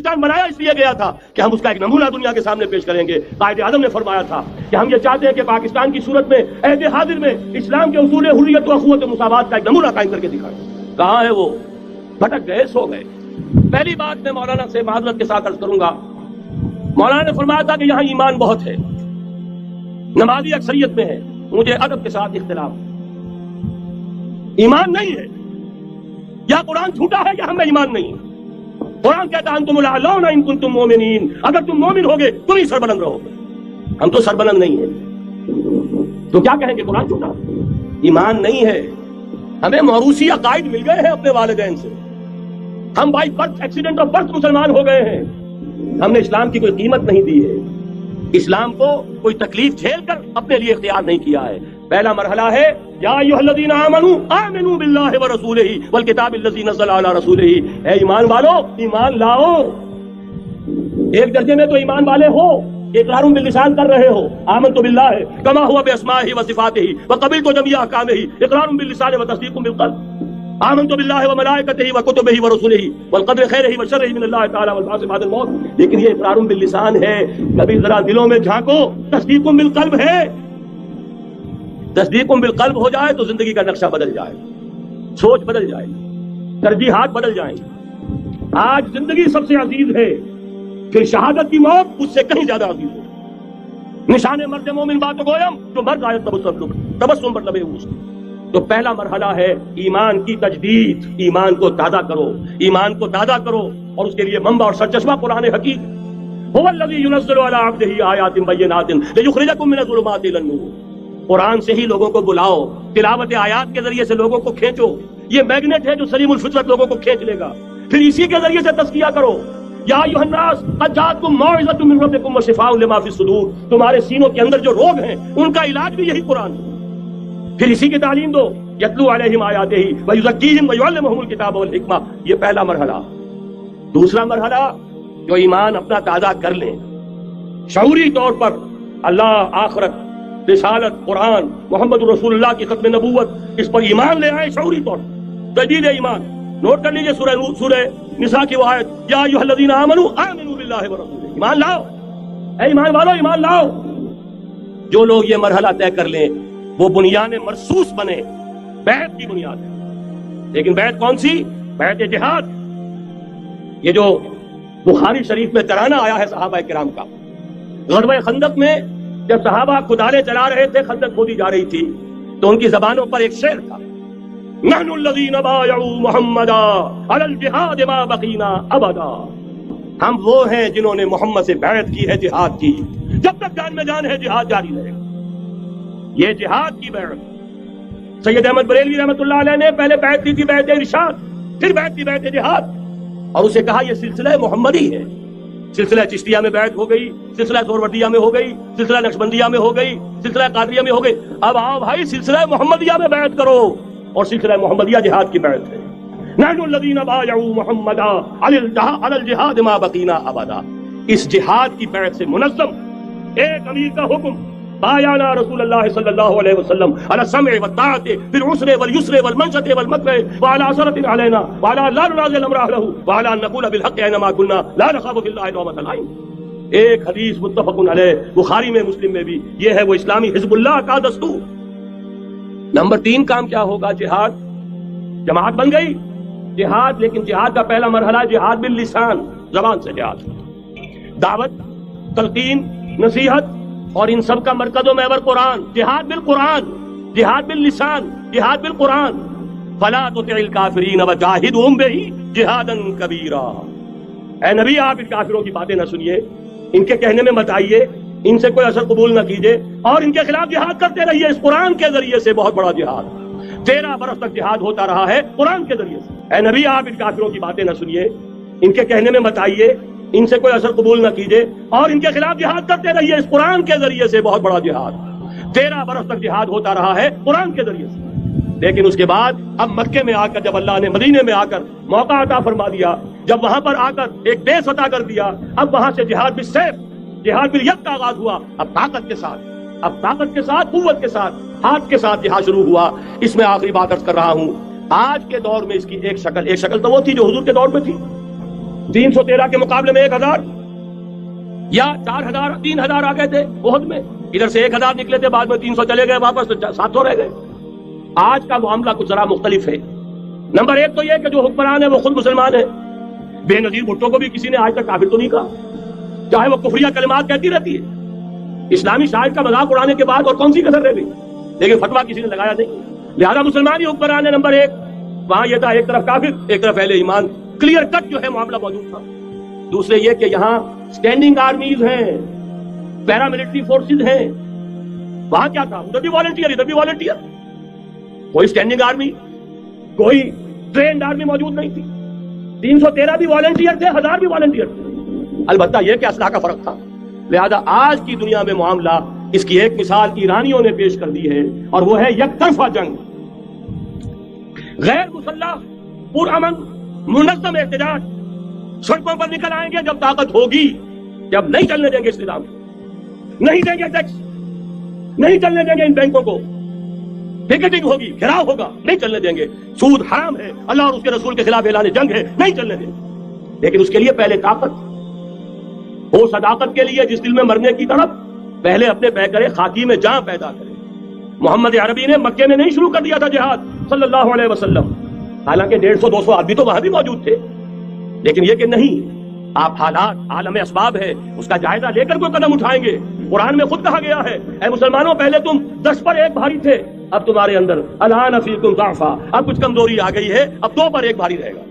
پاکستان بنایا اس لیے گیا تھا کہ ہم اس کا ایک نمونہ دنیا کے سامنے پیش کریں گے. قائد اعظم نے فرمایا تھا کہ ہم یہ چاہتے ہیں کہ پاکستان کی صورت میں عہد حاضر میں اسلام کے اصول حریت و اخوت و مساوات کا ایک نمونہ قائم کر کے دکھائیں. کہاں ہے وہ؟ بھٹک گئے، سو گئے. پہلی بات میں مولانا سے معذرت کے ساتھ عرض کروں گا. مولانا نے فرمایا تھا کہ یہاں ایمان بہت ہے، نمازی اکثریت میں ہے. مجھے ادب کے ساتھ اختلاف، ایمان نہیں ہے. یا قرآن جھوٹا ہے یا ہمیں ایمان نہیں ہے. قرآن کہتا ہے انتم الاعلون ان کنتم مومنین، اگر تم مومن ہوگے تم ہی سربلند رہو گے. ہم تو سربلند نہیں ہیں تو کیا کہیں گے قرآن جھوٹا؟ ایمان نہیں ہے. ہمیں موروثی عقائد مل گئے ہیں اپنے والدین سے. ہم by birth accident of birth مسلمان ہو گئے ہیں. ہم نے اسلام کی کوئی قیمت نہیں دی ہے، اسلام کو کوئی تکلیف جھیل کر اپنے لیے اختیار نہیں کیا ہے. پہلا مرحلہ ہے یا ایھا الذین آمنوا آمنوا باللہ ورسولہ والکتاب الذی نزل علی رسولہ. اے ایمان والو ایمان لاؤ. ایک درجے میں تو ایمان والے ہو، اقرار باللسان کر رہے ہو آمنت باللہ کما ہوا باسمائہ وصفاتہ وقبلت جمیع احکامہ، اقرار باللسان وتصدیق بالقلب. آمنت باللہ وملائکتہ وکتبہ ورسلہ والقدر خیرہ وشرہ من اللہ تعالی والبعث بعد الموت. لیکن یہ اقرار باللسان ہے، کبھی ذرا دلوں میں جھانکو. تصدیق بالقلب ہے. تصدیق بالقلب ہو جائے تو زندگی کا نقشہ بدل جائے، سوچ بدل جائے، ترجیحات بدل جائیں. آج زندگی سب سے عزیز ہے، پھر شہادت کی موت اس سے کہیں زیادہ عزیز ہے. نشان مرد مومن بات گویم جو مرد آیت تبسم پر لبے اس. تو پہلا مرحلہ ہے ایمان کی تجدید. ایمان کو تازہ کرو، ایمان کو تازہ کرو، اور اس کے لیے منبع اور سرچشمہ قرآن حکیم. هو الذی ينزل علی عبدہ آیات بینات لیخرجکم من الظلمات الی النور. قرآن سے ہی لوگوں کو بلاؤ، تلاوت آیات کے ذریعے سے لوگوں کو کھینچو. یہ میگنیٹ ہے جو سلیم الفطرت لوگوں کو کھینچ لے گا. پھر اسی کے ذریعے سے تزکیہ کرو. یا ایھا الناس قد جاءتکم موعظۃ من ربکم وشفاء لما فی الصدور. تمہارے سینوں کے اندر جو روگ ہیں ان کا علاج بھی یہی قرآن ہے. پھر اسی کی تعلیم دو. یتلو علیہم آیاتہ ویزکیہم ویعلمہم الکتاب والحکمہ. یہ پہلا مرحلہ. دوسرا مرحلہ جو ایمان اپنا تازہ کر لیں شعوری طور پر، اللہ، آخرت، رسالت، قرآن، محمد رسول اللہ کی ختم نبوت، اس پر ایمان لے آئے شعوری طور پر. تجدید ایمان. نوٹ کر لیجئے سورہ نساء کی وہ آیت یا ایھا الذین آمنوا آمنوا باللہ ورسولہ. ایمان لاؤ، اے ایمان والو ایمان لاؤ. جو لوگ یہ مرحلہ طے کر لیں وہ بنیان مرصوص بنے. بیعت کی بنیاد ہے، لیکن بیعت کون سی؟ بیعت جہاد. یہ جو بخاری شریف میں ترانہ آیا ہے صحابہ کرام کا، غزوہ خندق میں جب صحابہ کدالیں چلا رہے تھے، خندق کھودی جا رہی تھی، تو ان کی زبانوں پر ایک شعر تھا، نحن الذین بایعوا محمدا علی الجہاد ما بقینا ابدا. ہم وہ ہیں جنہوں نے محمد سے بیعت کی ہے جہاد کی، جب تک جان میں جان ہے جہاد جاری رہے گا. یہ جہاد کی بیعت. سید احمد بریلوی رحمۃ اللہ علیہ نے پہلے بیعت کی تھی بیعت ارشاد، پھر بیعت کی بیعت جہاد، اور اسے کہا یہ سلسلہ محمدی ہے. سلسلہ چشتیہ میں بیعت ہو گئی، سلسلہ سہروردیہ میں ہو گئی، سلسلہ نقشبندیہ میں ہو گئی، سلسلہ قادریہ میں ہو گئی. اب آؤ بھائی سلسلہ محمدیہ میں بیعت کرو، اور سلسلہ محمدیہ جہاد کی بیعت ہے. نحن الذین بایعوا محمدا علی الجہاد ما بقینا ابدا. اس جہاد کی بیعت سے منظم ایک امیر کا حکم، بایعنا رسول اللہ صلی اللہ علیہ وسلم علی السمع والطاعۃ فی العسر والیسر والمنشط والمکرہ وعلی اثرۃ علینا وعلی لا ننازع الامر اہلہ وعلی ان نقول بالحق اینما کنا لا نخاف فی اللہ لومۃ لائم. ایک حدیث متفق علیہ، بخاری میں، مسلم میں بھی. یہ ہے وہ اسلامی حزب اللہ کا دستور. نمبر 3 کام کیا ہوگا؟ جہاد. جماعت بن گئی جہاد، لیکن جہاد کا پہلا مرحلہ جہاد باللسان، زبان سے جہاد. دعوت، تلقین، نصیحت، اور ان سب کا مرکز و محور قرآن. جہاد بالقرآن، جہاد باللسان، جہاد بالقرآن. فلا تطع الکافرین وجاہدہم بہ جہادا کبیرا. اے نبی آپ ان کافروں کی باتیں نہ سنیے، ان کے کہنے میں مت آئیے، ان سے کوئی اثر قبول نہ کیجیے، اور ان کے خلاف جہاد کرتے رہیے. اس قرآن کے ذریعے سے بہت بڑا جہاد، 13 برس تک جہاد ہوتا رہا ہے قرآن کے ذریعے سے. اے نبی آپ ان کافروں کی باتیں نہ سنیے، ان کے کہنے میں مت آئیے، ان سے کوئی اثر قبول نہ کیجیے، اور ان کے خلاف جہاد کرتے رہیے. اس قرآن کے ذریعے سے بہت بڑا جہاد، 13 برس تک جہاد ہوتا رہا ہے قرآن کے ذریعے سے. لیکن اس کے بعد اب مکے میں آ کر جب اللہ نے مدینے میں آ کر موقع عطا فرما دیا، جب وہاں پر آ کر ایک بیس عطا کر دیا، اب وہاں سے جہاد بالسیف، جہاد بالید کا آغاز ہوا. اب طاقت کے ساتھ، اب طاقت کے ساتھ، قوت کے ساتھ، ہاتھ کے ساتھ جہاد شروع ہوا. اس میں آخری بات عرض کر رہا ہوں، آج کے دور میں اس کی ایک شکل تو وہ تھی جو حضور کے دور میں تھی. 313 کے مقابلے میں 1000 یا 4000 3000 آ گئے تھے احد میں، ادھر سے 1000 نکلے تھے، بعد میں 300 چلے گئے واپس تو 700 رہ گئے۔ آج کا معاملہ کچھ ذرا مختلف ہے۔ نمبر 1 تو یہ کہ جو حکمران ہے وہ خود مسلمان ہے۔ بے نظیر بھٹو کو بھی کسی نے آج تک کافر تو نہیں کہا، چاہے وہ کفریہ کلمات کہتی رہتی ہے۔ اسلامی شاعر کا مذاق اڑانے کے بعد اور کون سی کسر رہ گئی؟ لیکن فتویٰ کسی نے لگایا نہیں، لہذا مسلمان ہی حکمران ہے۔ نمبر 1 وہاں یہ تھا، ایک طرف کافر ایک طرف اہل ایمان، کلیئر کٹ جو ہے معاملہ موجود تھا۔ دوسرے یہ کہ یہاں سٹینڈنگ آرمیز ہیں، پیراملٹری فورسز ہیں۔ وہاں کیا تھا؟ ادھر بھی والنٹیئر ادھر بھی والنٹیئر، کوئی سٹینڈنگ آرمی کوئی ٹرینڈ آرمی موجود نہیں تھی۔ 313 بھی والنٹیئر تھے، 1000 بھی والنٹیئر تھے، البتہ یہ کہ اسلحہ کا فرق تھا۔ لہذا آج کی دنیا میں معاملہ، اس کی ایک مثال ایرانیوں نے پیش کر دی ہے، اور وہ ہے یک طرفہ جنگ، غیر مسلح پرامن منظم احتجاج۔ سڑکوں پر نکل آئیں گے جب طاقت ہوگی، جب نہیں چلنے دیں گے اس نظام کو، نہیں دیں گے ٹیکس، نہیں چلنے دیں گے ان بینکوں کو، پکیٹنگ ہوگی، گھراؤ ہوگا، نہیں چلنے دیں گے، سود حرام ہے، اللہ اور اس کے رسول کے خلاف اعلان جنگ ہے، نہیں چلنے دیں گے۔ لیکن اس کے لیے پہلے طاقت ہو، صداقت کے لیے جس دل میں مرنے کی طرف، پہلے اپنے پیکرے خاکی میں جان پیدا کرے۔ محمد عربی نے مکے میں نہیں شروع کر دیا تھا جہاد صلی اللہ علیہ وسلم، حالانکہ 150-200 آدمی تو وہاں بھی موجود تھے، لیکن یہ کہ نہیں، آپ حالات عالم اسباب ہے، اس کا جائزہ لے کر کوئی قدم اٹھائیں گے۔ قرآن میں خود کہا گیا ہے، اے مسلمانوں پہلے تم 10 پر 1 بھاری تھے، اب تمہارے اندر الآن فیکم ضعفا، اب کچھ کمزوری آ گئی ہے، اب 2 پر 1 بھاری رہے گا۔